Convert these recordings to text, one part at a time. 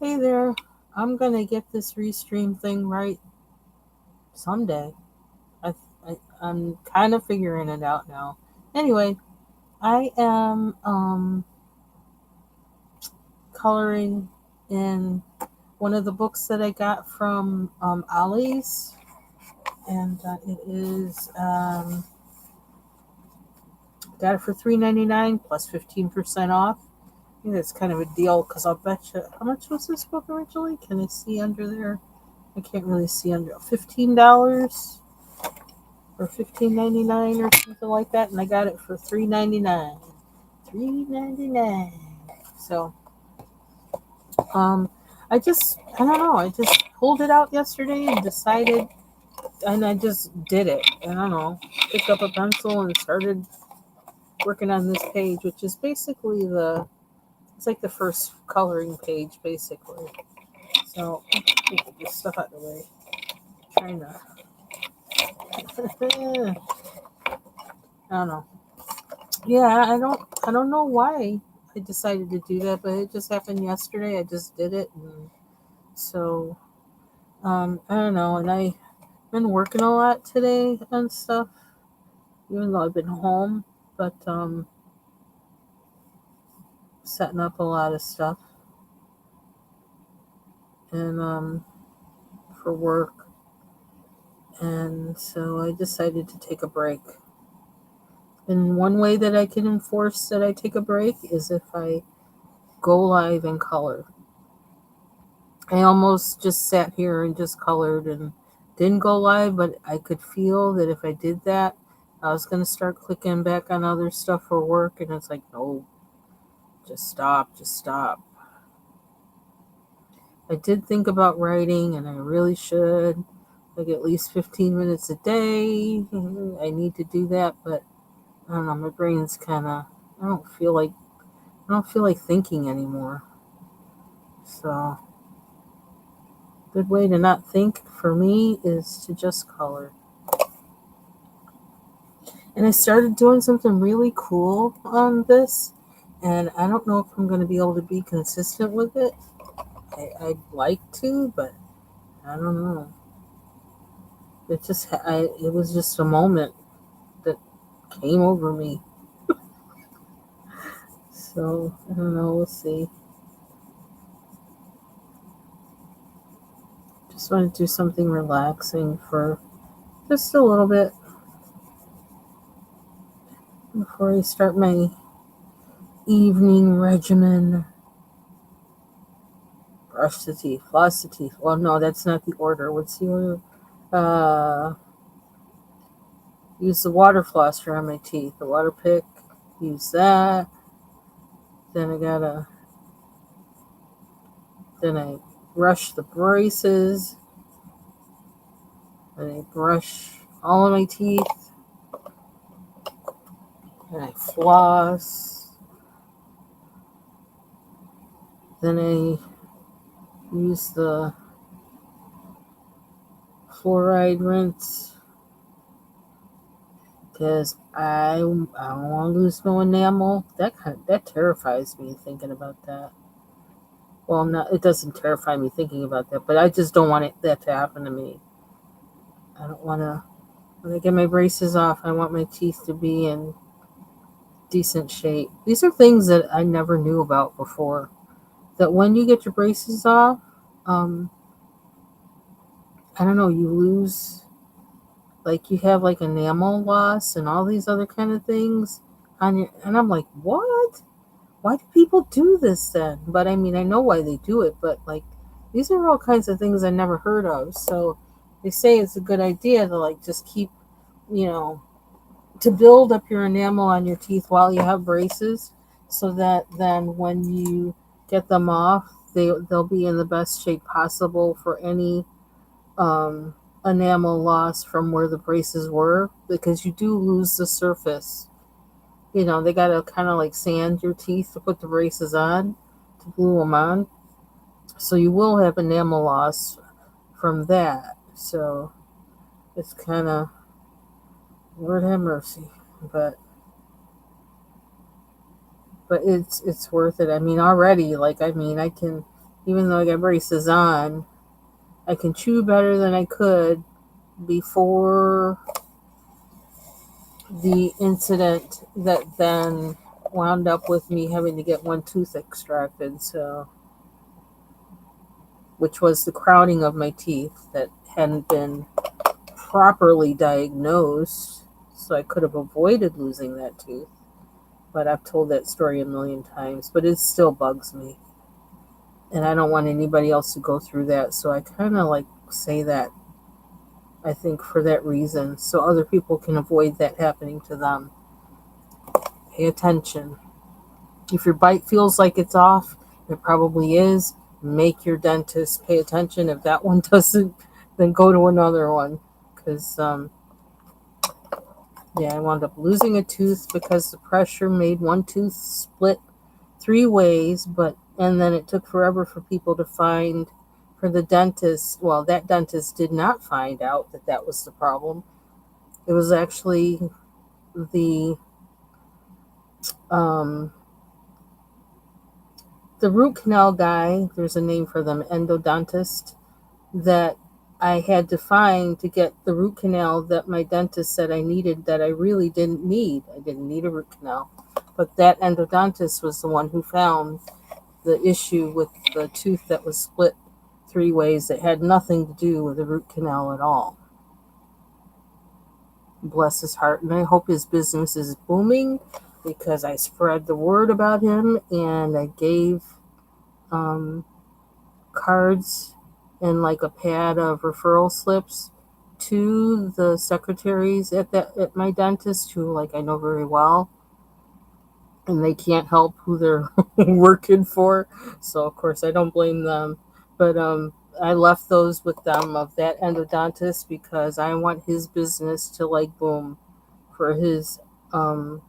Hey there, I'm gonna get this restream thing right someday. I'm kind of figuring it out now. Anyway, I am coloring in one of the books that I got from Ollie's, and it is got it for $3.99 plus 15% off. I think that's kind of a deal because I'll bet you. How much was this book originally? Can I see under there? I can't really see under $15 or $15.99 or something like that, and I got it for $3.99. $3.99. So, um, I don't know. I just pulled it out yesterday and decided, and I just did it. I don't know. Picked up a pencil and started working on this page, which is basically it's like the first coloring page, basically. So, let me get this stuff out of the way. Trying to, I don't know. Yeah, I don't know why I decided to do that, but it just happened yesterday. I just did it, and so I don't know. And I've been working a lot today and stuff, even though I've been home, but setting up a lot of stuff and for work, and so I decided to take a break. And one way that I can enforce that I take a break is if I go live and color. I almost just sat here and just colored and didn't go live, but I could feel that if I did that, I was going to start clicking back on other stuff for work. And it's like, no, just stop, just stop. I did think about writing, and I really should, like at least 15 minutes a day. I need to do that, but I don't know, my brain's kind of, I don't feel like, I don't feel like thinking anymore. So, good way to not think for me is to just color. And I started doing something really cool on this, and I don't know if I'm going to be able to be consistent with it. I'd like to, but I don't know. It was just a moment that came over me. So I don't know. We'll see. Just want to do something relaxing for just a little bit before I start my evening regimen. Brush the teeth, floss the teeth. Well, no, that's not the order. What's the order? Uh, Use the water flosser on my teeth, the water pick. Use that. Then then I brush the braces. Then I brush all of my teeth. Then I floss. Then I use the fluoride rinse because I don't want to lose no enamel. That terrifies me thinking about that. Well, not it doesn't terrify me thinking about that, but I just don't want that to happen to me. I don't want to. When I get my braces off, I want my teeth to be in decent shape. These are things that I never knew about before. That when you get your braces off, um, I don't know, you lose, like you have like enamel loss and all these other kind of things on your, and I'm like, what? Why do people do this then? But I mean, I know why they do it, but like, these are all kinds of things I never heard of. So they say it's a good idea to like just keep, you know, to build up your enamel on your teeth while you have braces, so that then when you get them off, they'll be in the best shape possible for any um, enamel loss from where the braces were, because you do lose the surface. You know, they gotta kind of like sand your teeth to put the braces on, to glue them on. So you will have enamel loss from that. So it's kind of, Lord have mercy, but it's worth it. I mean, already, like, I mean, I can even though I got braces on, I can chew better than I could before the incident that then wound up with me having to get one tooth extracted. So, which was the crowding of my teeth that hadn't been properly diagnosed, so I could have avoided losing that tooth. But I've told that story a million times, but it still bugs me. And I don't want anybody else to go through that, so I kind of like say that, I think, for that reason, so other people can avoid that happening to them. Pay attention. If your bite feels like it's off, it probably is. Make your dentist pay attention. If that one doesn't, then go to another one. Because, yeah, I wound up losing a tooth because the pressure made one tooth split 3 ways, and then it took forever for people to find, for the dentist. Well, that dentist did not find out that that was the problem. It was actually the um, the root canal guy. There's a name for them, endodontist, that I had to find to get the root canal that my dentist said I needed, that I really didn't need. I didn't need a root canal. But that endodontist was the one who found the issue with the tooth that was split 3 ways that had nothing to do with the root canal at all. Bless his heart. And I hope his business is booming because I spread the word about him and I gave um, cards and like a pad of referral slips to the secretaries at my dentist, who like I know very well, and they can't help who they're working for, so of course I don't blame them. But I left those with them of that endodontist because I want his business to like boom. For his um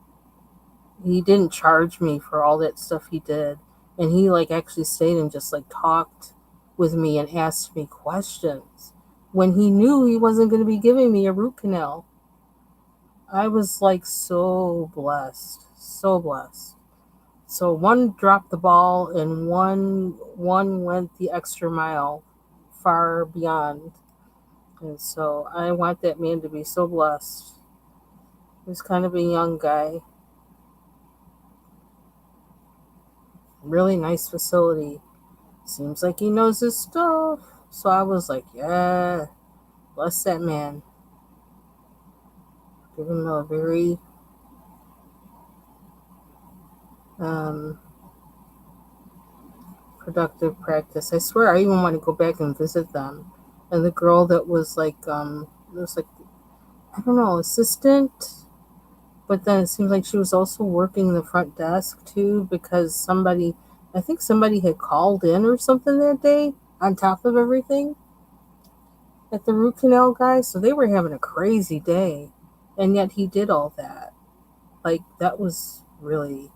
he didn't charge me for all that stuff he did, and he like actually stayed and just like talked with me and asked me questions when he knew he wasn't going to be giving me a root canal. I was like so blessed, so blessed. So one dropped the ball and one went the extra mile, far beyond. And so I want that man to be so blessed. He's kind of a young guy. Really nice facility. Seems like he knows his stuff. So I was like, yeah, bless that man. Give him a very um, productive practice. I swear I even want to go back and visit them. And the girl that was like, it was like, I don't know, assistant. But then it seems like she was also working the front desk too, because I think somebody had called in or something that day on top of everything at the root canal guy. So they were having a crazy day. And yet he did all that. Like, that was really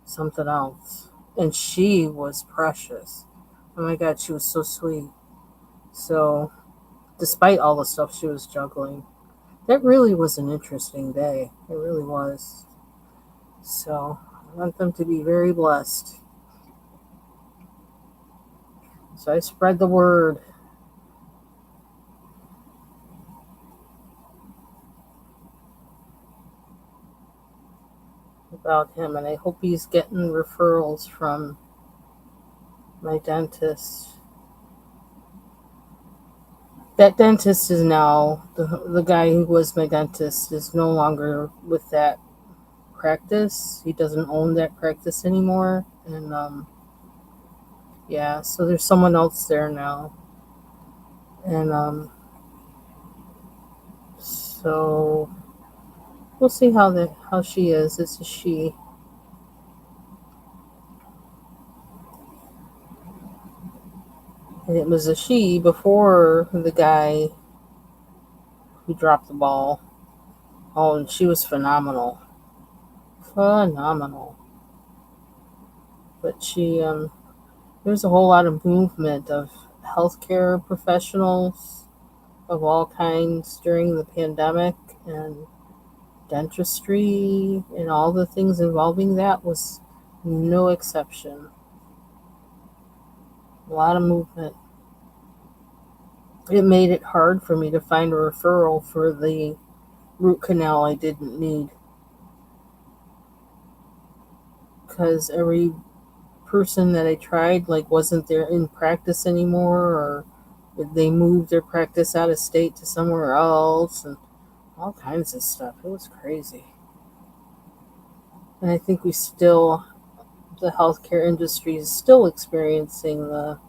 something else. And she was precious. Oh my God, she was so sweet. So, despite all the stuff she was juggling, that really was an interesting day. It really was. So, I want them to be very blessed. So, I spread the word. About him, and I hope he's getting referrals from my dentist. That dentist is now, the guy who was my dentist is no longer with that practice. He doesn't own that practice anymore. And yeah, so there's someone else there now. And so we'll see how she is. It's a she. And it was a she before the guy who dropped the ball. Oh, and she was phenomenal. Phenomenal. But there's a whole lot of movement of healthcare professionals of all kinds during the pandemic, and dentistry and all the things involving that was no exception. A lot of movement. It made it hard for me to find a referral for the root canal I didn't need, because every person that I tried like wasn't there in practice anymore, or they moved their practice out of state to somewhere else, and all kinds of stuff. It was crazy. And I think the healthcare industry is still experiencing the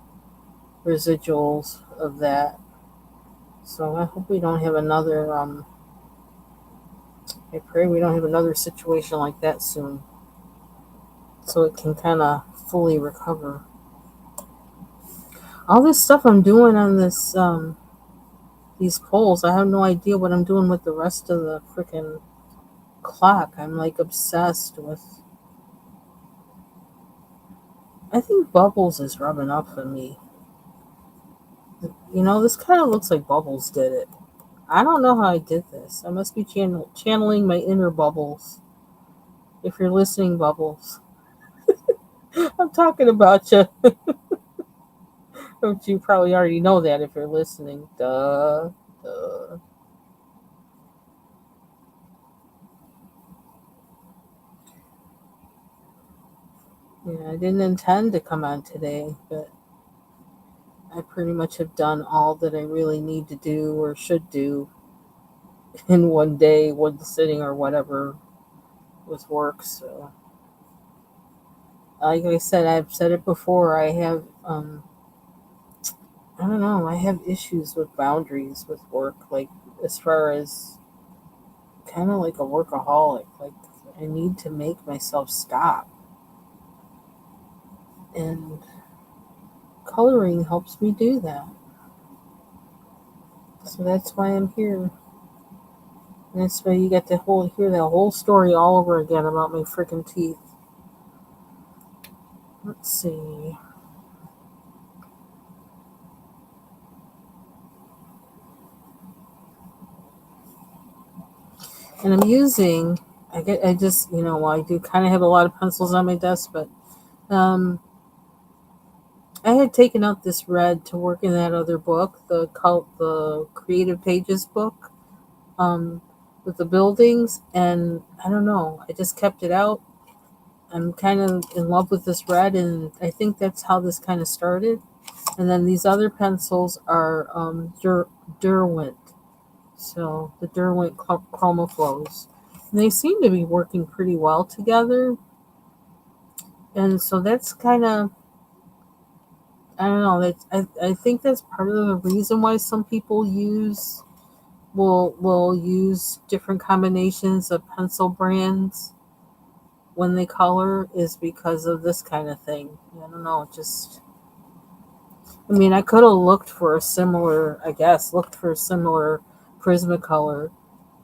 residuals of that. So I hope we don't have another, I pray we don't have another situation like that soon, so it can kind of fully recover. All this stuff I'm doing on these polls, I have no idea what I'm doing with the rest of the freaking clock. I'm like obsessed with. I think Bubbles is rubbing off on me. This kind of looks like Bubbles did it. I don't know how I did this. I must be channeling my inner Bubbles. If you're listening, Bubbles, I'm talking about you. But you probably already know that if you're listening. Duh. Duh. Yeah, I didn't intend to come on today, but I pretty much have done all that I really need to do or should do in one day, one sitting, or whatever with work. So, like I said, I've said it before. I don't know. I have issues with boundaries with work, like as far as kind of like a workaholic. Like I need to make myself stop, and coloring helps me do that. So that's why I'm here. And that's why you get to hear that whole story all over again about my freaking teeth. Let's see. And I'm using. I just well, I do kind of have a lot of pencils on my desk, but um, I had taken out this red to work in that other book, the Creative Pages book, um, with the buildings, and I don't know. I just kept it out. I'm kind of in love with this red, and I think that's how this kind of started. And then these other pencils are Derwent, so the Derwent Chromaflows. And they seem to be working pretty well together, and so that's kind of, I don't know. I think that's part of the reason why some people will use different combinations of pencil brands when they color, is because of this kind of thing. I don't know. Just, I mean, I could have looked for a similar. I guess looked for a similar Prismacolor.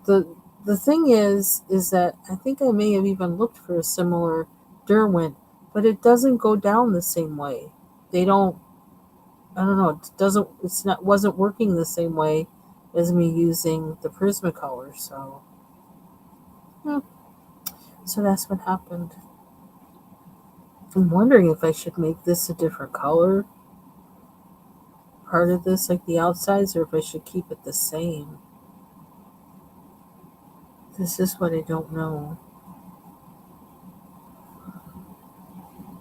the The thing is that I think I may have even looked for a similar Derwent, but it doesn't go down the same way. They don't. I don't know. It doesn't. It's not. Wasn't working the same way as me using the Prismacolor. So, hmm, so that's what happened. I'm wondering if I should make this a different color, part of this, like the outsides, or if I should keep it the same. This is what I don't know.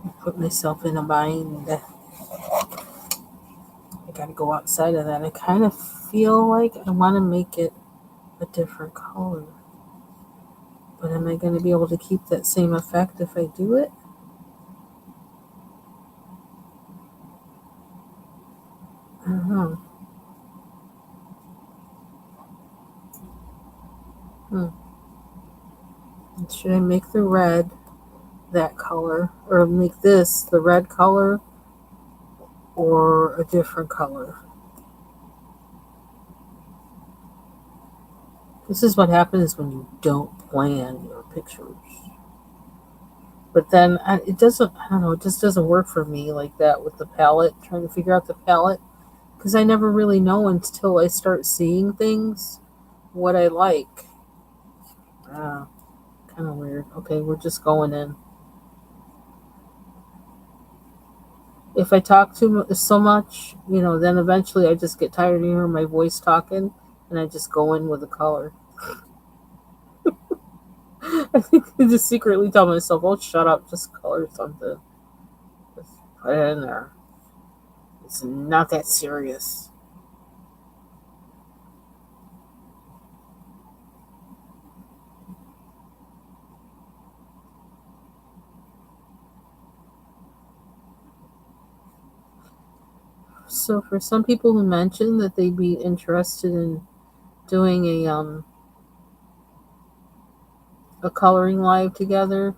I put myself in a bind. I gotta go outside of that. I kind of feel like I want to make it a different color. But am I going to be able to keep that same effect if I do it? I don't know. Hmm. Should I make the red that color, or make this the red color, or a different color? This is what happens when you don't plan your pictures. But then it doesn't, I don't know, it just doesn't work for me like that with the palette, trying to figure out the palette. Because I never really know until I start seeing things what I like. Ah, kind of weird. Okay, we're just going in. if I talk so much, then eventually I just get tired of hearing my voice talking, and I just go in with the color. I think I just secretly tell myself, "Oh, shut up, just color something, just put it in there. It's not that serious." So for some people who mentioned that they'd be interested in doing a coloring live together,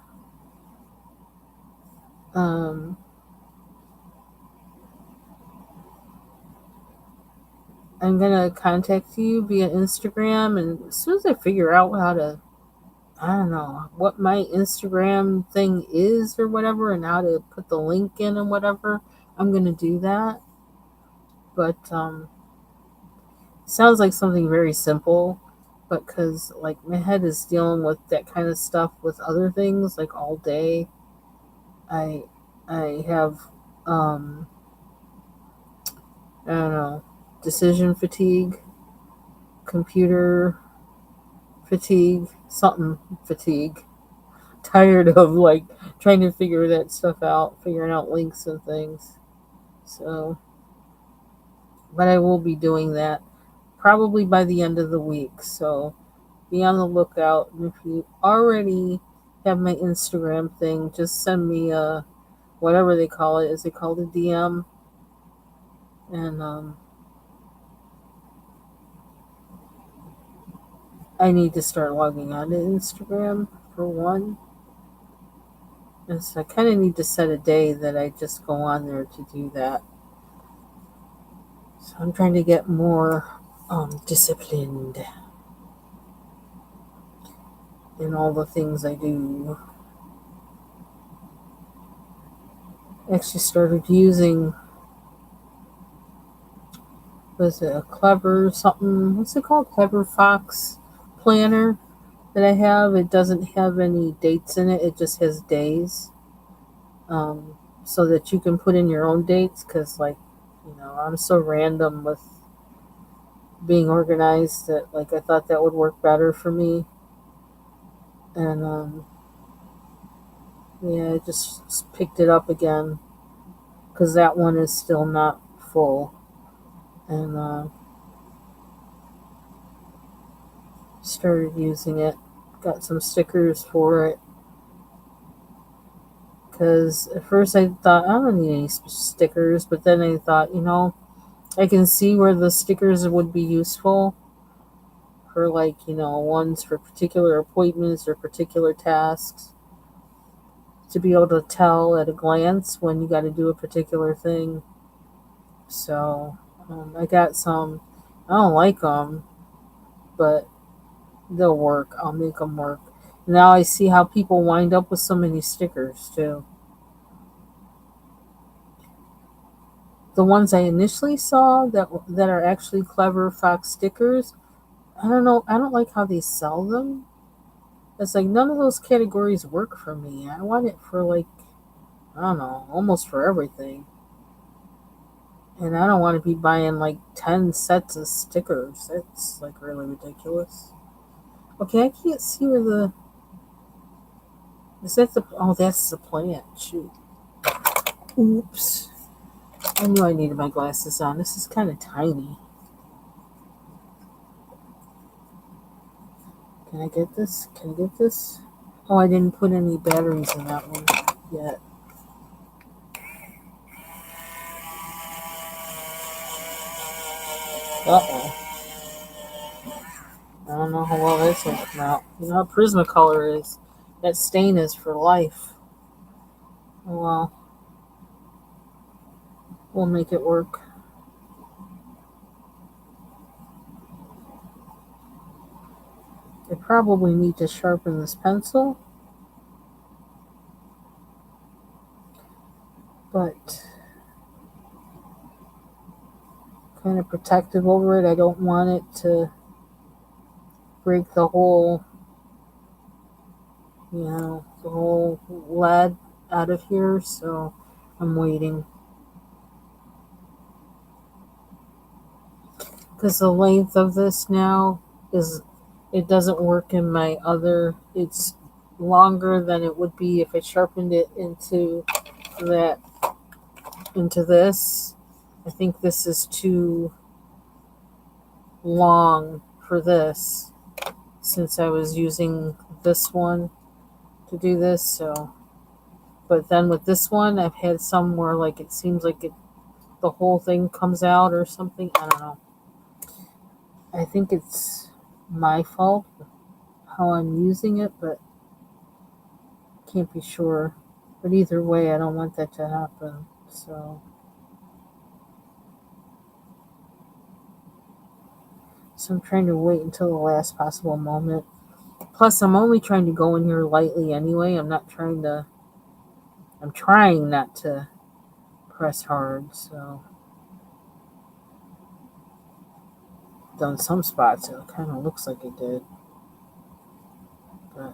um, I'm gonna contact you via Instagram, and as soon as I figure out how to, I don't know what my Instagram thing is or whatever, and how to put the link in and whatever, I'm gonna do that. But sounds like something very simple, but because like my head is dealing with that kind of stuff with other things like all day, I I have um I don't know, decision fatigue, computer fatigue, something fatigue. Tired of like trying to figure that stuff out, figuring out links and things. So, but I will be doing that probably by the end of the week. So be on the lookout. And if you already have my Instagram thing, just send me a whatever they call it. Is it called a DM? And I need to start logging on to Instagram for one. And so I kind of need to set a day that I just go on there to do that. So I'm trying to get more disciplined in all the things I do. I actually started using, was it a Clever something? What's it called? Clever Fox planner that I have. It doesn't have any dates in it. It just has days, so that you can put in your own dates. Because like, I'm so random with being organized that like I thought that would work better for me. And yeah, I just picked it up again because that one is still not full. And started using it. Got some stickers for it because at first I thought I don't need any stickers, but then I thought, I can see where the stickers would be useful for like, ones for particular appointments or particular tasks to be able to tell at a glance when you got to do a particular thing. So I got some. I don't like them, but they'll work. I'll make them work. Now I see how people wind up with so many stickers too. The ones I initially saw that are actually Clever Fox stickers, I don't know. I don't like how they sell them. It's like none of those categories work for me. I want it for like, I don't know, almost for everything. And I don't want to be buying like 10 sets of stickers. That's like really ridiculous. Okay, I can't see where the. Is that the. Oh, that's the plant. Shoot. Oops. I knew I needed my glasses on. This is kind of tiny. Can I get this? Can I get this? Oh, I didn't put any batteries in that one yet. Uh-oh. I don't know how well that's going to come out. You know how Prismacolor is. That stain is for life. Oh, well, we'll make it work. I probably need to sharpen this pencil, but kind of protective over it. I don't want it to break the whole lead out of here, so I'm waiting. because the length of this now is, it doesn't work in my other, it's longer than it would be if I sharpened it that into this. I think this is too long for this since I was using this one to do this. So, but then with this one, I've had some where like it seems like the whole thing comes out or something. I don't know. I think it's my fault how I'm using it, but can't be sure. But either way, I don't want that to happen. So I'm trying to wait until the last possible moment. Plus, I'm only trying to go in here lightly anyway. I'm trying not to press hard. So, done some spots, it kind of looks like it did. But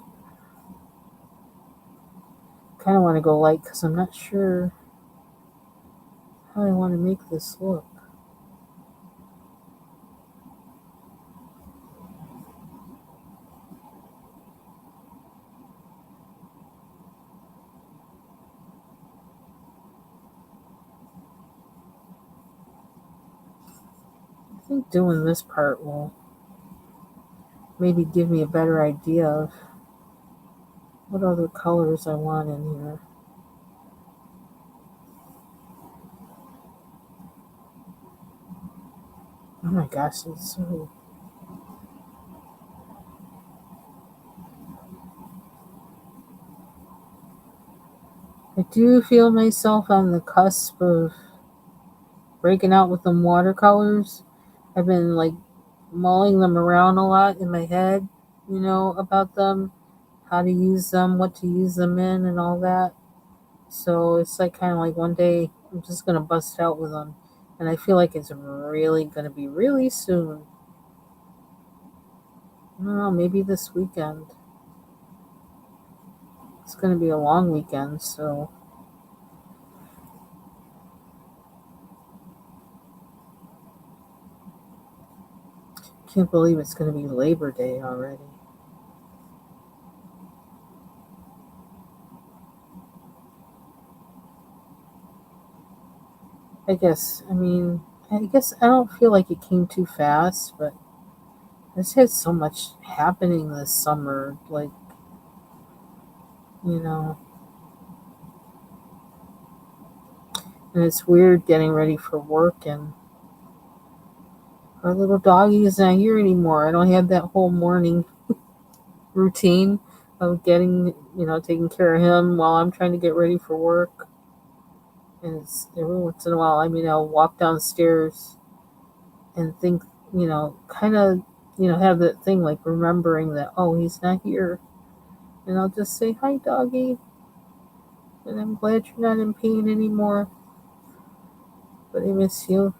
kind of want to go light because I'm not sure how I want to make this look. I think doing this part will maybe give me a better idea of what other colors I want in here. Oh my gosh, it's so... I do feel myself on the cusp of breaking out with them watercolors. I've been like mulling them around a lot in my head, about them, how to use them, what to use them in, and all that. So it's like kind of like one day I'm just gonna bust out with them, and I feel like it's really gonna be really soon. I don't know, maybe this weekend. It's gonna be a long weekend, so can't believe it's gonna be Labor Day already. I guess I don't feel like it came too fast, but this had so much happening this summer. Like, you know, and it's weird getting ready for work, and our little doggy is not here anymore. I don't have that whole morning routine of taking care of him while I'm trying to get ready for work. And it's every once in a while, I'll walk downstairs and think, kind of, have that thing like remembering that, oh, he's not here. And I'll just say, hi, doggy. And I'm glad you're not in pain anymore. But I miss you.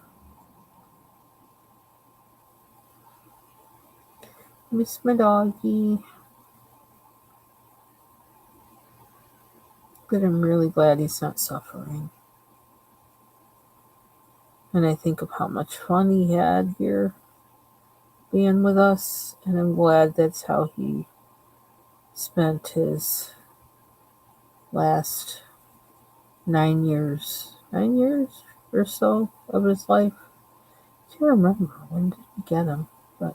Miss my doggy. But I'm really glad he's not suffering. And I think of how much fun he had here being with us. And I'm glad that's how he spent his last 9 years or so of his life. I can't remember when did we get him, but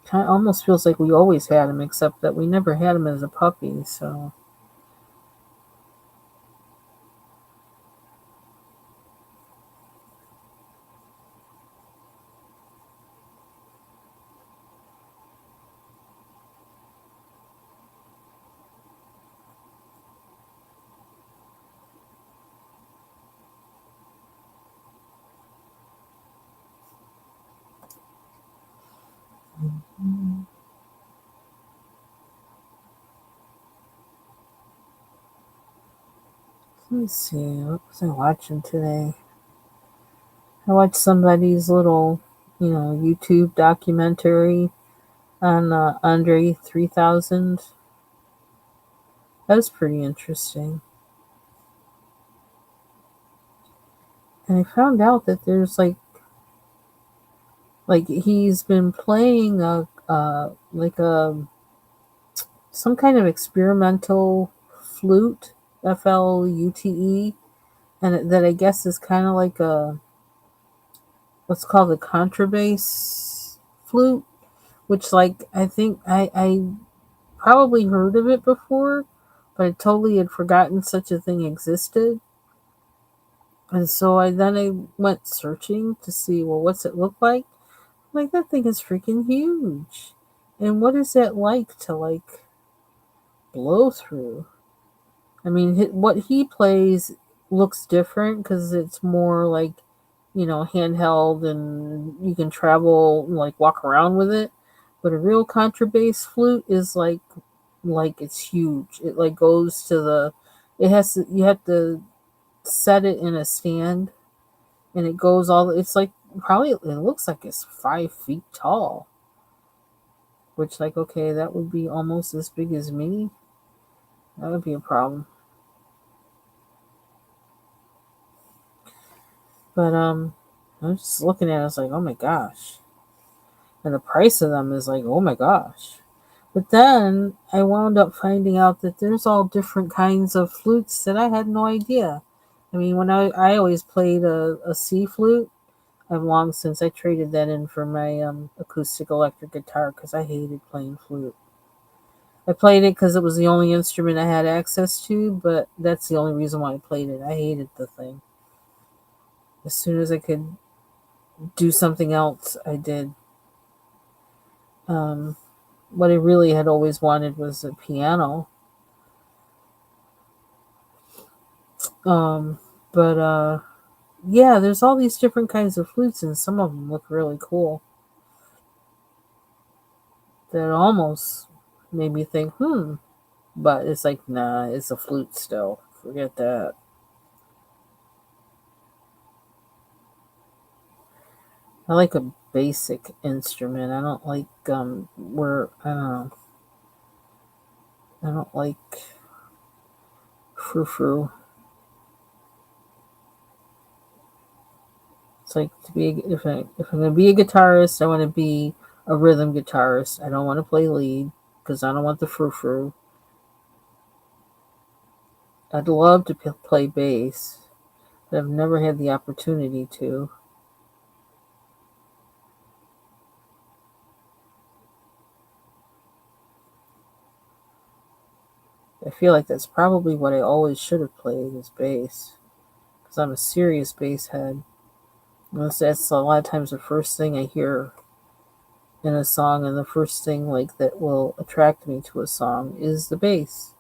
kind of almost feels like we always had him, except that we never had him as a puppy. So let's see, what was I watching today? I watched somebody's little, YouTube documentary on Andre 3000. That was pretty interesting. And I found out that there's like he's been playing a like a some kind of experimental flute, flute, and that I guess is kind of like a what's called a contrabass flute, which like I think I probably heard of it before, but I totally had forgotten such a thing existed. And so I went searching to see, well, what's it look like? Like that thing is freaking huge. And what is that like to like blow through? I mean, what he plays looks different because it's more like, handheld and you can travel, like walk around with it. But a real contrabass flute is like it's huge. It like goes to it has to, you have to set it in a stand, and it goes it's like probably, it looks like it's 5 feet tall, which like, okay, that would be almost as big as me. That would be a problem. But I'm just looking at it, it's like, oh my gosh. And the price of them is like, oh my gosh. But then I wound up finding out that there's all different kinds of flutes that I had no idea. I mean, when I always played a C flute. I've long since I traded that in for my acoustic electric guitar because I hated playing flute. I played it because it was the only instrument I had access to, but that's the only reason why I played it. I hated the thing. As soon as I could do something else, I did. Um, what I really had always wanted was a piano. Um, but yeah, there's all these different kinds of flutes, and some of them look really cool. That almost made me think, but it's like, nah, it's a flute still. Forget that. I like a basic instrument. I don't like where I don't know. I don't like frou frou. It's like to be if I'm gonna be a guitarist, I want to be a rhythm guitarist. I don't want to play lead because I don't want the frou frou. I'd love to play bass, but I've never had the opportunity to. I feel like that's probably what I always should have played is bass because I'm a serious bass head. That's a lot of times the first thing I hear in a song, and the first thing like that will attract me to a song is the bass.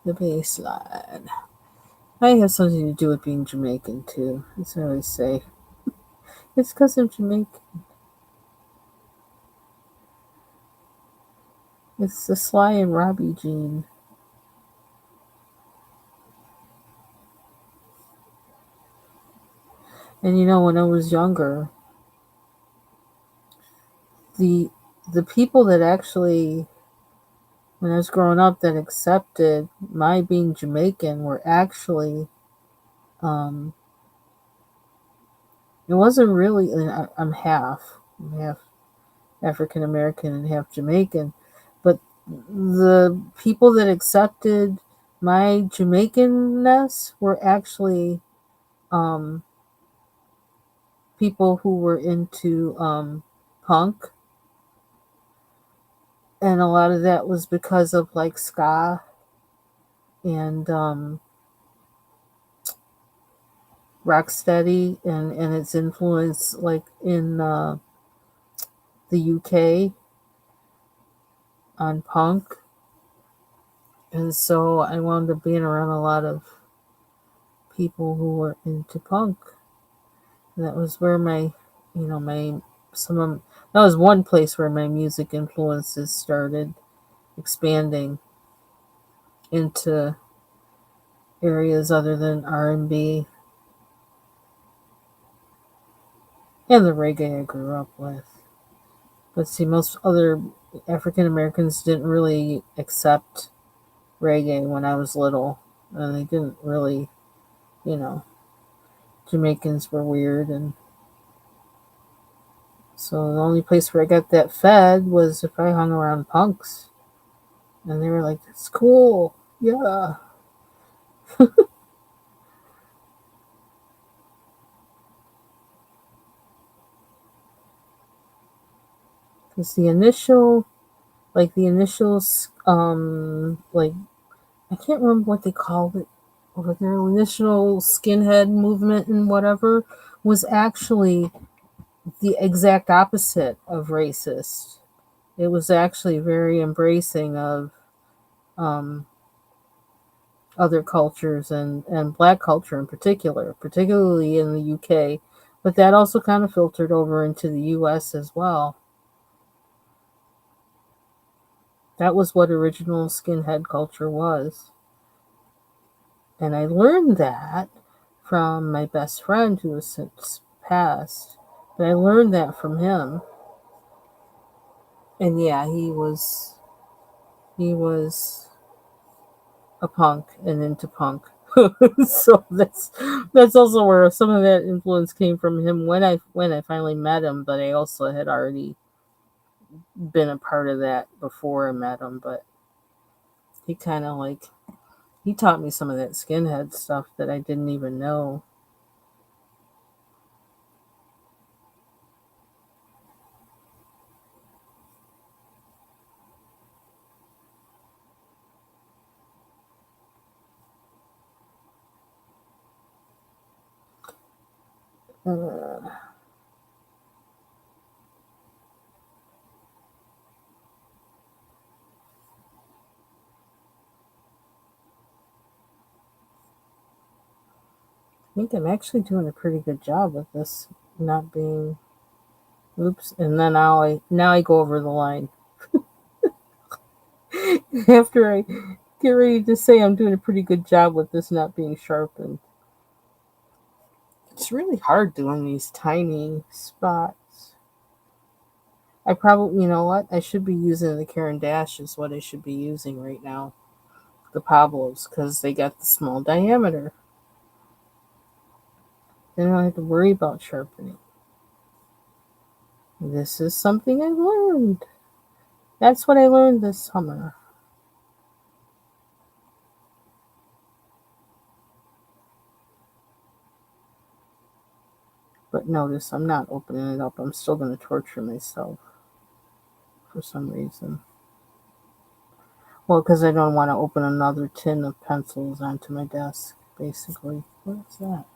The bass line. I have something to do with being Jamaican too. That's what I always say. It's because I'm Jamaican. It's the Sly and Robbie gene. And when I was younger, the the people that actually, when I was growing up, that accepted my being Jamaican were actually, um, it wasn't really. I'm half African American and half Jamaican, but the people that accepted my Jamaicanness were actually um, people who were into punk, and a lot of that was because of like ska and rocksteady and its influence like in the UK on punk. And so I wound up being around a lot of people who were into punk. And that was where my some of that was one place where my music influences started expanding into areas other than R&B and the reggae I grew up with. But see, most other African Americans didn't really accept reggae when I was little, and they didn't really, you know, Jamaicans were weird, and so the only place where I got that fed was if I hung around punks, and they were like, "That's cool, yeah." Because the initials, like I can't remember what they called it over there. Initial skinhead movement and whatever was actually the exact opposite of racist. It was actually very embracing of um, other cultures and black culture in particular, particularly in the UK. But that also kind of filtered over into the US as well. That was what original skinhead culture was. And I learned that from my best friend who has since passed. But I learned that from him. And yeah, he was a punk and into punk. So that's also where some of that influence came from him when I finally met him, but I also had already been a part of that before I met him, but he kind of like he taught me some of that skinhead stuff that I didn't even know. I think I'm actually doing a pretty good job with this not being oops, and then now I go over the line. After I get ready to say I'm doing a pretty good job with this not being sharpened. It's really hard doing these tiny spots. I probably, you know what? I should be using the Karen Dash is what I should be using right now. The Pablos, because they got the small diameter. Then I don't have to worry about sharpening. This is something I learned. That's what I learned this summer. But notice I'm not opening it up. I'm still going to torture myself for some reason. Well, because I don't want to open another tin of pencils onto my desk, basically. What's that?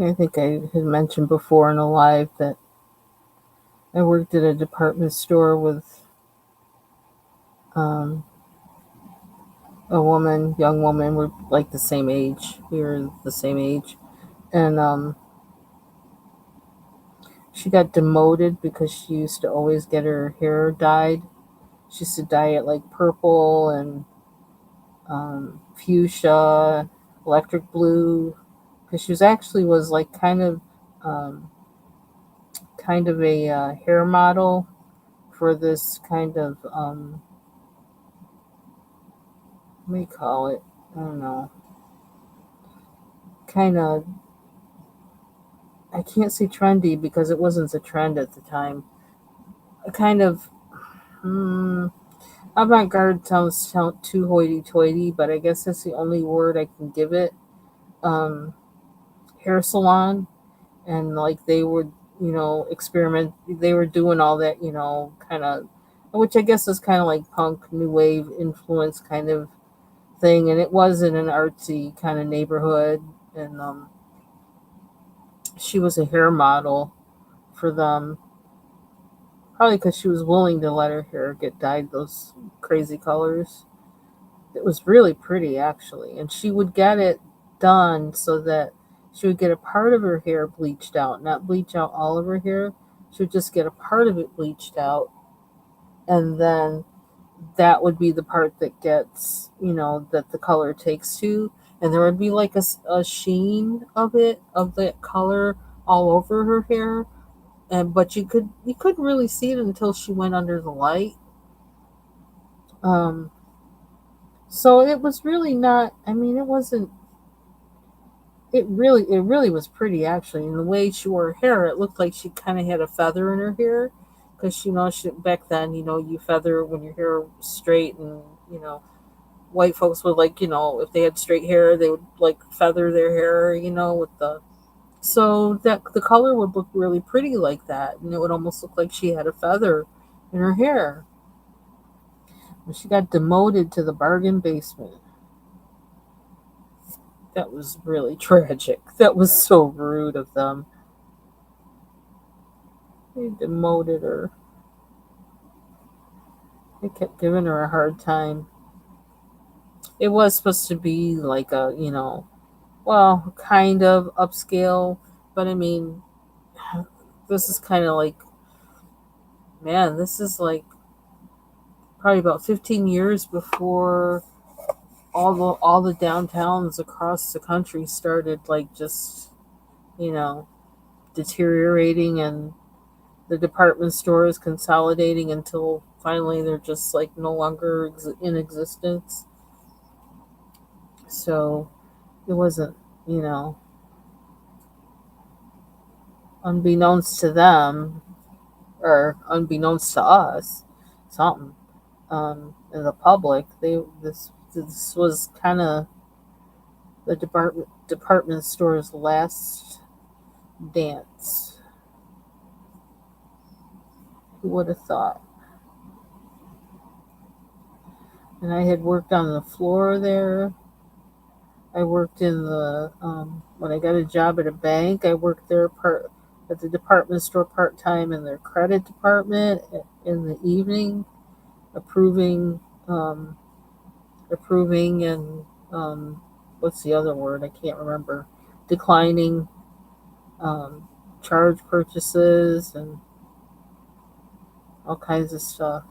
I think I had mentioned before in a live that I worked at a department store with um, a woman, young woman. We're like the same age. We were the same age, and she got demoted because she used to always get her hair dyed. She used to dye it like purple and fuchsia, electric blue, because she was actually was like um, kind of a hair model for this kind of what do you call it? I don't know. Kind of I can't say trendy because it wasn't a trend at the time. A kind of avant-garde sounds too hoity-toity, but I guess that's the only word I can give it. Um, Hair salon, and like they would, experiment. They were doing all that, kind of, which I guess is kind of like punk, new wave influence kind of thing. And it was in an artsy kind of neighborhood, and she was a hair model for them. Probably because she was willing to let her hair get dyed those crazy colors. It was really pretty, actually. And she would get it done so that she would get a part of her hair bleached out, not bleach out all of her hair, She would just get a part of it bleached out, and then that would be the part that gets, that the color takes to, and there would be like a sheen of it, of that color all over her hair, and but you couldn't really see it until she went under the light. Um, so it was really not. I mean, it wasn't. It really was pretty actually. And the way she wore her hair, it looked like she kind of had a feather in her hair, because back then, you feather when your hair was straight, and white folks would, like, if they had straight hair, they would like feather their hair, with the so that the color would look really pretty like that, and it would almost look like she had a feather in her hair. When she got demoted to the bargain basement, that was really tragic. That was so rude of them. They demoted her. They kept giving her a hard time. It was supposed to be like a, well, kind of upscale, but I mean, this is kind of like, man, this is like probably about 15 years before all the downtowns across the country started, like, just, you know deteriorating, and the department stores consolidating until finally they're just like no longer in existence. So it wasn't, you know unbeknownst to them, or unbeknownst to us, something, in the public, this was kind of the department store's last dance. Who would have thought? And I had worked on the floor there. I worked in the when I got a job at a bank. I worked there part at the department store part time in their credit department in the evening, approving, um, approving, and, what's the other word? I can't remember. Declining, um, charge purchases, and all kinds of stuff.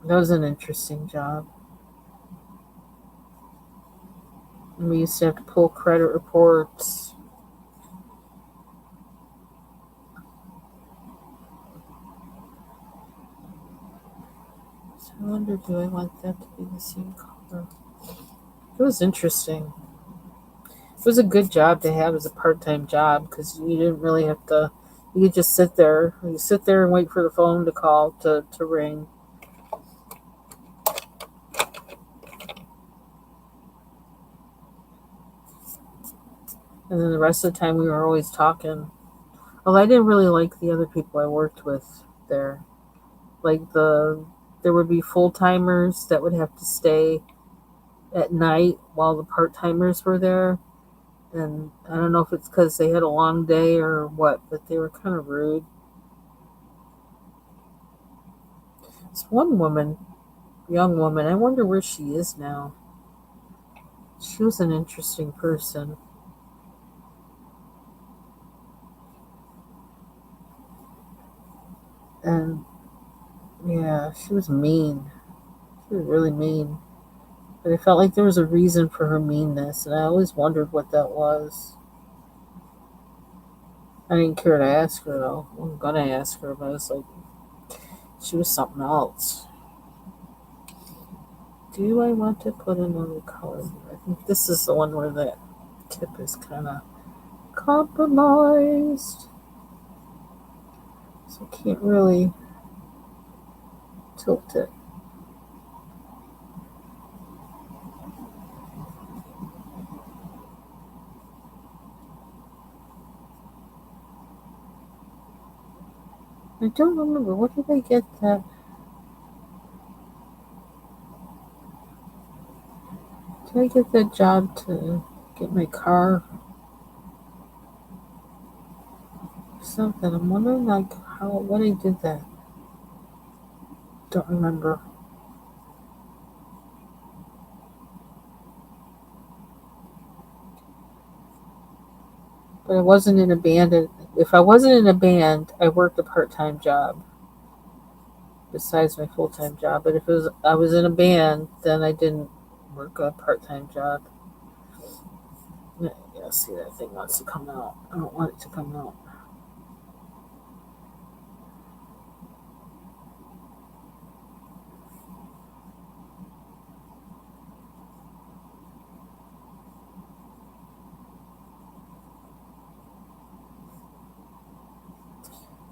That was an interesting job. And we used to have to pull credit reports. So I wonder, do I want that to be the same color? It was interesting. It was a good job to have as a part-time job, because you didn't really have to. You could just sit there. You sit there and wait for the phone to call to ring. And then the rest of the time we were always talking. Although I didn't really like the other people I worked with there. Like, there would be full timers that would have to stay at night while the part timers were there. And I don't know if it's because they had a long day or what, but they were kind of rude. This one woman, young woman, I wonder where she is now. She was an interesting person. And yeah, she was mean. She was really mean. But I felt like there was a reason for her meanness, and I always wondered what that was. I didn't care to ask her, though. I wasn't gonna ask her, but I was like, she was something else. Do I want to put another color here? I think this is the one where that tip is kind of compromised. So I can't really tilt it. I don't remember. What did I get that? Did I get that job to get my car? Something. I'm wondering, like, what I did that. Don't remember. But I wasn't in a band. If I wasn't in a band, I worked a part-time job besides my full-time job. But if I was in a band, then I didn't work a part-time job. Yeah, see, that thing wants to come out. I don't want it to come out.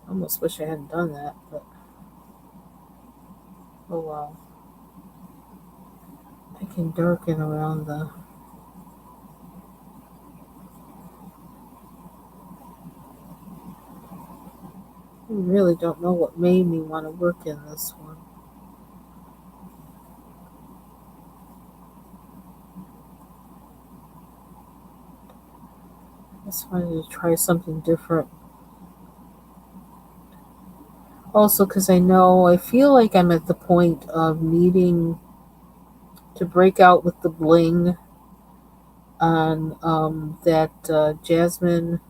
I almost wish I hadn't done that, but oh well. I can darken around the. I really don't know what made me want to work in this one. I just wanted to try something different. Also, because I feel like I'm at the point of needing to break out with the bling on that Jasmine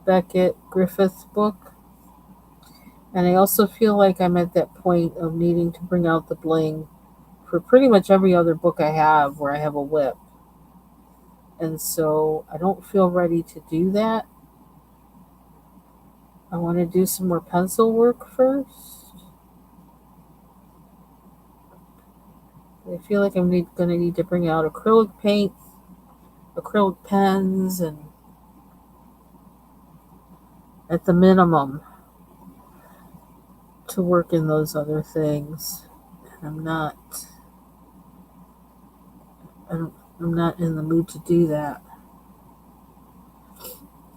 Beckett Griffith book. And I also feel like I'm at that point of needing to bring out the bling for pretty much every other book I have where I have a whip. And so I don't feel ready to do that. I want to do some more pencil work first. I feel like I'm going to need to bring out acrylic paint, acrylic pens, and at the minimum to work in those other things. And I'm not in the mood to do that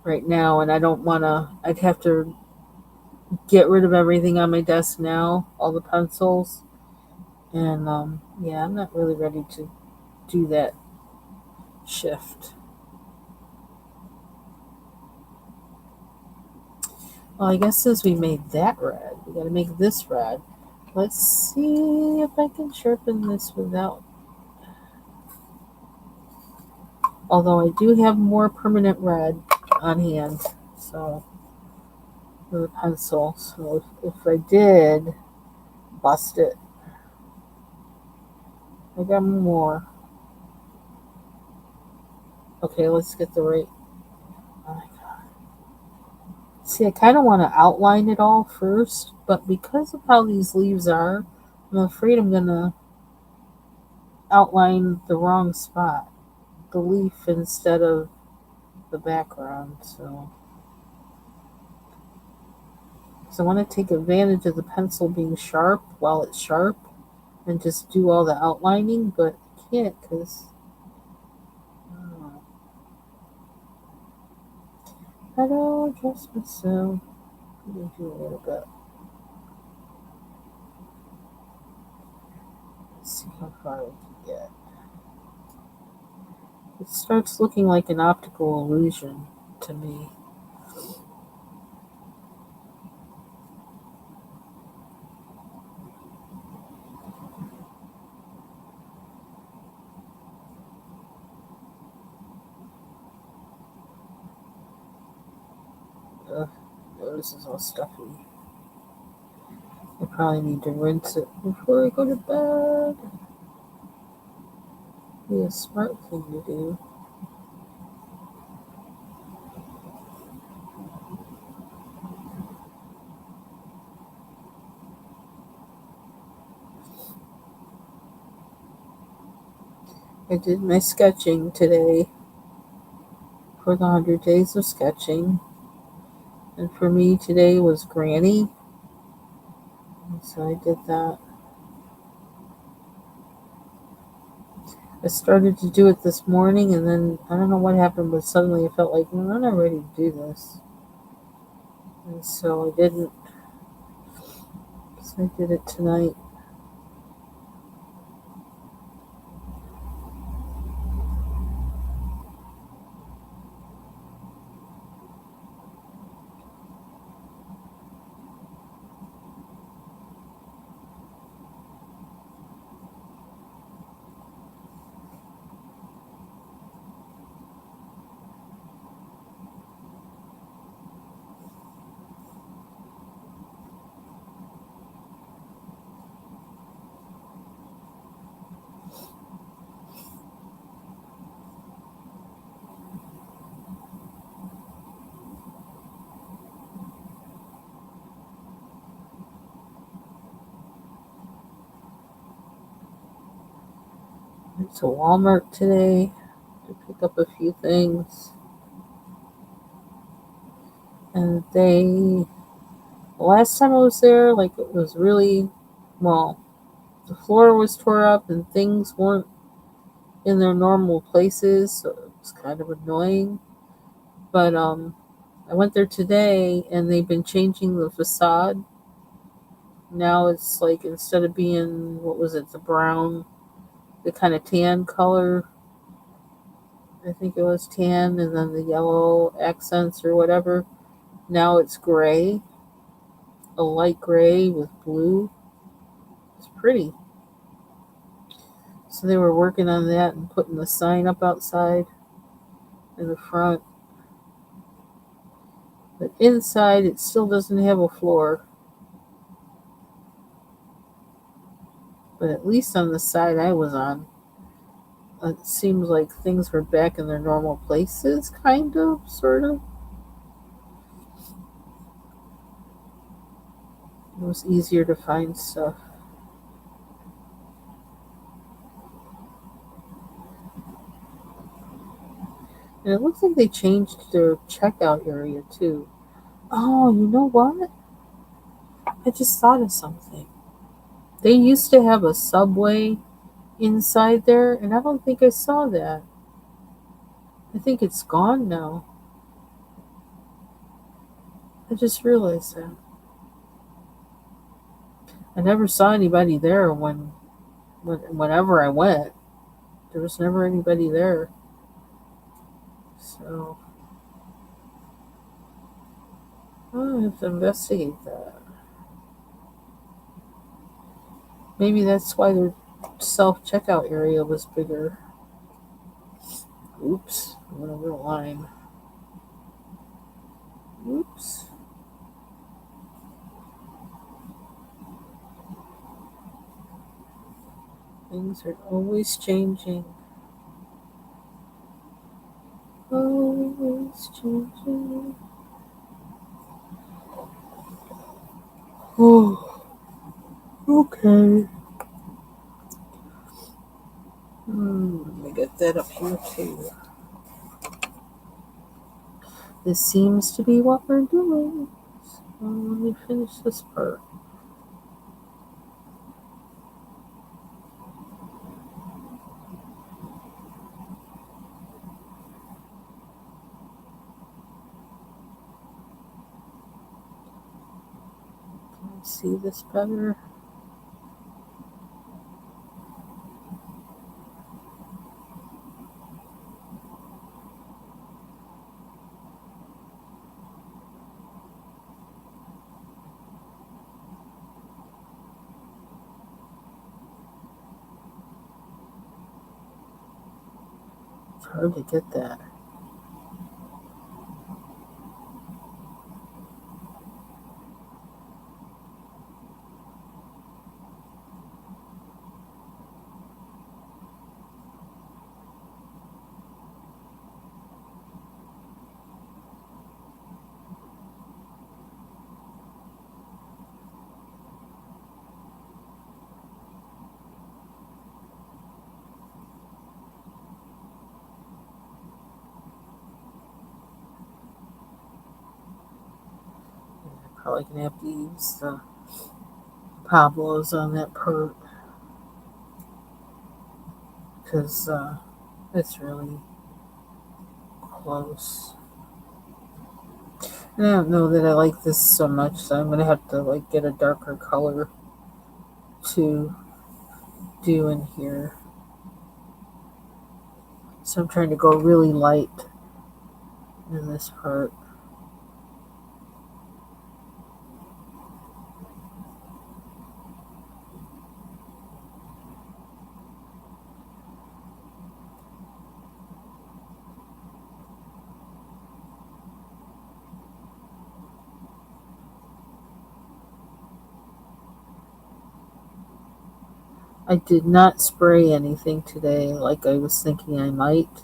right now, and I don't want to. I'd have to get rid of everything on my desk now, all the pencils, and yeah, I'm not really ready to do that shift. Well, I guess since we made that red, we got to make this red. Let's see if I can sharpen this without. Although I do have more permanent red on hand, so with a pencil. So if I did bust it, I got more. Okay, let's get the right. Oh my God. See, I kind of want to outline it all first, but because of how these leaves are, I'm afraid I'm gonna outline the wrong spot, the leaf instead of the background. So I want to take advantage of the pencil being sharp while it's sharp and just do all the outlining, but I can't because I don't trust myself. I'm gonna do a little bit. Let's see how far we can get. It starts looking like an optical illusion to me. Ugh, this is all stuffy. I probably need to rinse it before I go to bed. Be a smart thing to do. I did my sketching today for the 100 days of sketching. And for me, today was Granny. And so I did that. I started to do it this morning, and then I don't know what happened, but suddenly I felt like, I'm not ready to do this. And so I didn't. So I did it tonight. to Walmart today to pick up a few things. And the last time I was there, like it was really, well, the floor was tore up and things weren't in their normal places, so it was kind of annoying. But I went there today and they've been changing the facade. Now it's like instead of being, what was it, the brown, the kind of tan color, I think it was tan, and then the yellow accents or whatever. Now it's gray, a light gray with blue. It's pretty. So they were working on that and putting the sign up outside in the front. But inside, it still doesn't have a floor. But at least on the side I was on, it seems like things were back in their normal places, kind of, sort of. It was easier to find stuff. And it looks like they changed their checkout area too. Oh, you know what? I just thought of something. They used to have a Subway inside there, and I don't think I saw that. I think it's gone now. I just realized that. I never saw anybody there whenever I went. There was never anybody there. So I'll have to investigate that. Maybe that's why their self checkout area was bigger. Oops, I went over the line. Oops. Things are always changing. Always changing. Oh, okay. Let me get that up here too. This seems to be what we're doing. So let me finish this part. Can you see this better? It's hard to get that. I'm probably gonna have to use the Pablos on that part because it's really close. And I don't know that I like this so much, so I'm gonna have to like get a darker color to do in here. So I'm trying to go really light in this part. I did not spray anything today like I was thinking I might.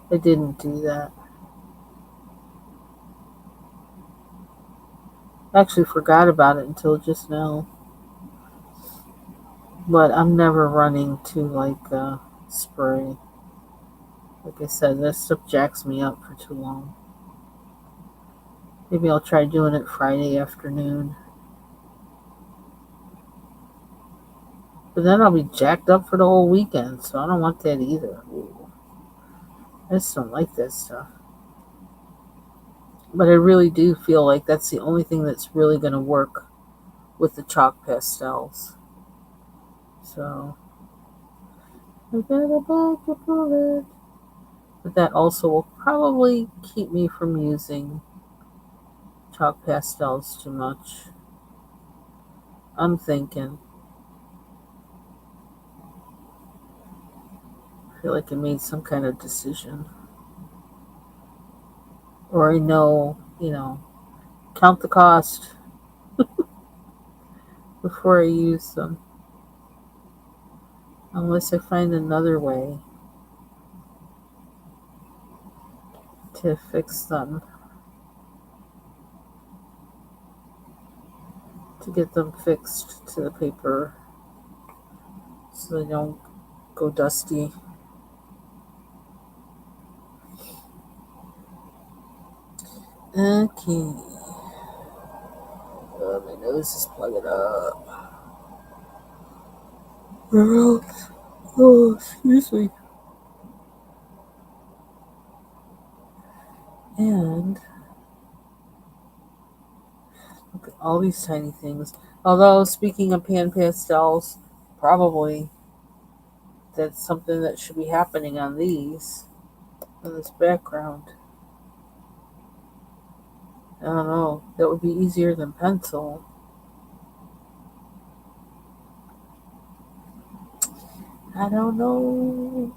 I didn't do that. I actually forgot about it until just now. But I'm never running to like spray. Like I said, that stuff jacks me up for too long. Maybe I'll try doing it Friday afternoon. But then I'll be jacked up for the whole weekend, so I don't want that either. Ooh, I just don't like that stuff. But I really do feel like that's the only thing that's really going to work with the chalk pastels. So, I gotta bite the bullet. But that also will probably keep me from using chalk pastels too much. I'm thinking. I feel like I made some kind of decision. Or I know, count the cost before I use them. Unless I find another way to fix them. To get them fixed to the paper so they don't go dusty. Okay. My nose is plugging up. Oh, excuse me. And look at all these tiny things. Although, speaking of pan pastels, probably that's something that should be happening on these, on this background. I don't know. That would be easier than pencil. I don't know.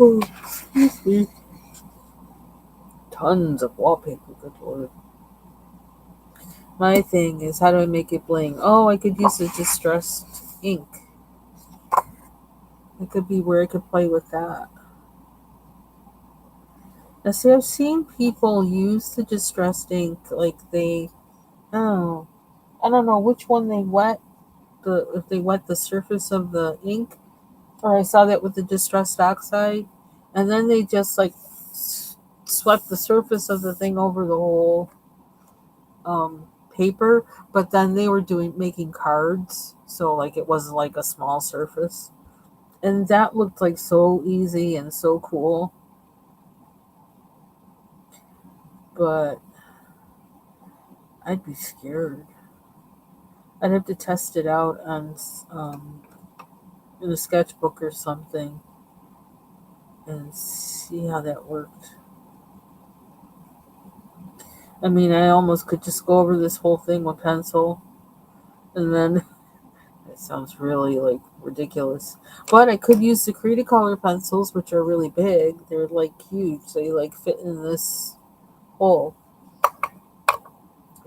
Oh, excuse me. Tons of wallpaper, good lord. My thing is, how do I make it bling? Oh, I could use a distressed ink. It could be where I could play with that. Now, see, I've seen people use the distressed ink like oh, I don't know which one they wet, if they wet the surface of the ink, or I saw that with the distressed oxide, and then they just like swept the surface of the thing over the whole paper, but then they were making cards, so like it wasn't like a small surface. And that looked like so easy and so cool. But I'd be scared. I'd have to test it out on in a sketchbook or something and see how that worked. I mean, I almost could just go over this whole thing with pencil, and then it sounds really like ridiculous. But I could use the Cretacolor pencils, which are really big. They're like huge. They like fit in this hole.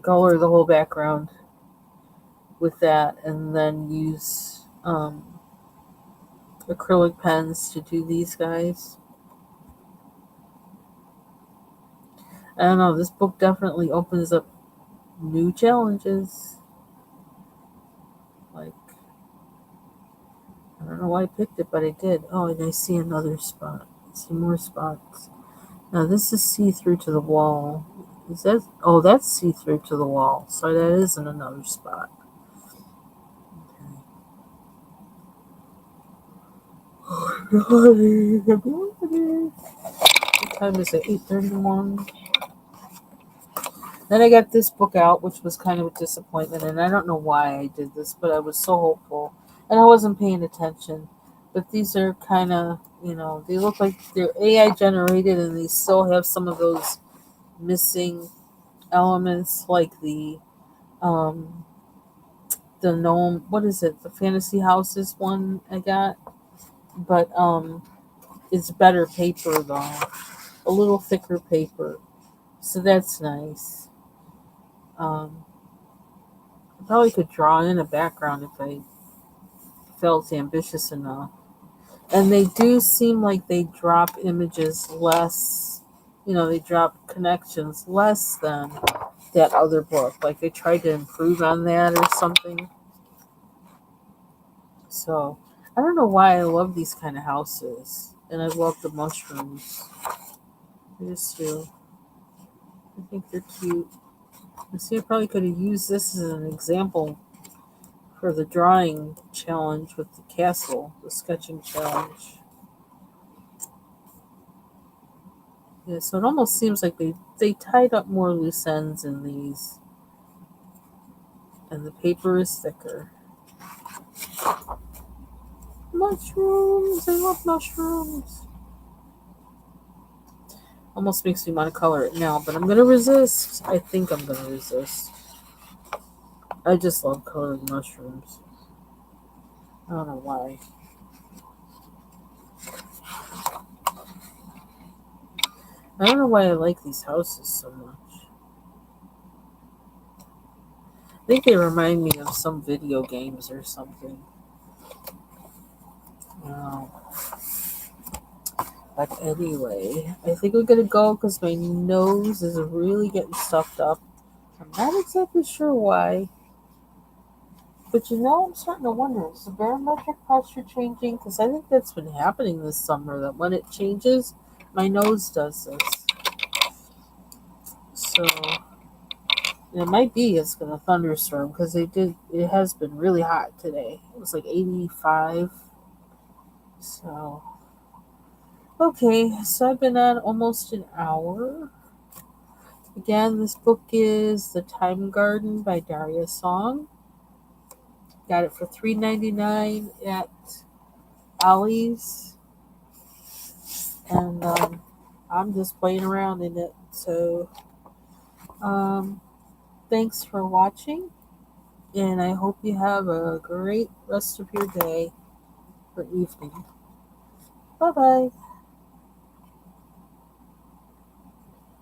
Color the whole background with that, and then use acrylic pens to do these guys. I don't know. This book definitely opens up new challenges. Like, I don't know why I picked it, but I did. Oh, and I see another spot. I see more spots. Now this is see through to the wall. Is that? Oh, that's see through to the wall. So that isn't another spot. Okay. What time is it? 8:31. Then I got this book out, which was kind of a disappointment, and I don't know why I did this, but I was so hopeful, and I wasn't paying attention. But these are kind of, they look like they're AI generated, and they still have some of those missing elements, like um, the gnome. What is it? The fantasy houses one I got, but it's better paper though, a little thicker paper, so that's nice. Um, I probably could draw in a background if I felt ambitious enough. And they do seem like they drop images less. they dropped connections less than that other book. Like they tried to improve on that or something. So I don't know why I love these kind of houses. And I love the mushrooms. I just do. I think they're cute. I see I probably could have used this as an example for the drawing challenge with the castle, the sketching challenge. Yeah, so it almost seems like they tied up more loose ends in these, and the paper is thicker. Mushrooms! I love mushrooms! Almost makes me want to color it now, but I'm going to resist. I think I'm going to resist. I just love coloring mushrooms. I don't know why. I don't know why I like these houses so much. I think they remind me of some video games or something. Wow. But anyway, I think we're gonna go because my nose is really getting stuffed up. I'm not exactly sure why. But I'm starting to wonder, is the barometric pressure changing? Because I think that's been happening this summer, that when it changes, my nose does this. So, and it might be it's going to thunderstorm because it has been really hot today. It was like 85. So, okay, so I've been on almost an hour. Again, this book is The Time Garden by Daria Song. Got it for $3.99 at Ollie's. And I'm just playing around in it. So, thanks for watching. And I hope you have a great rest of your day or evening. Bye bye.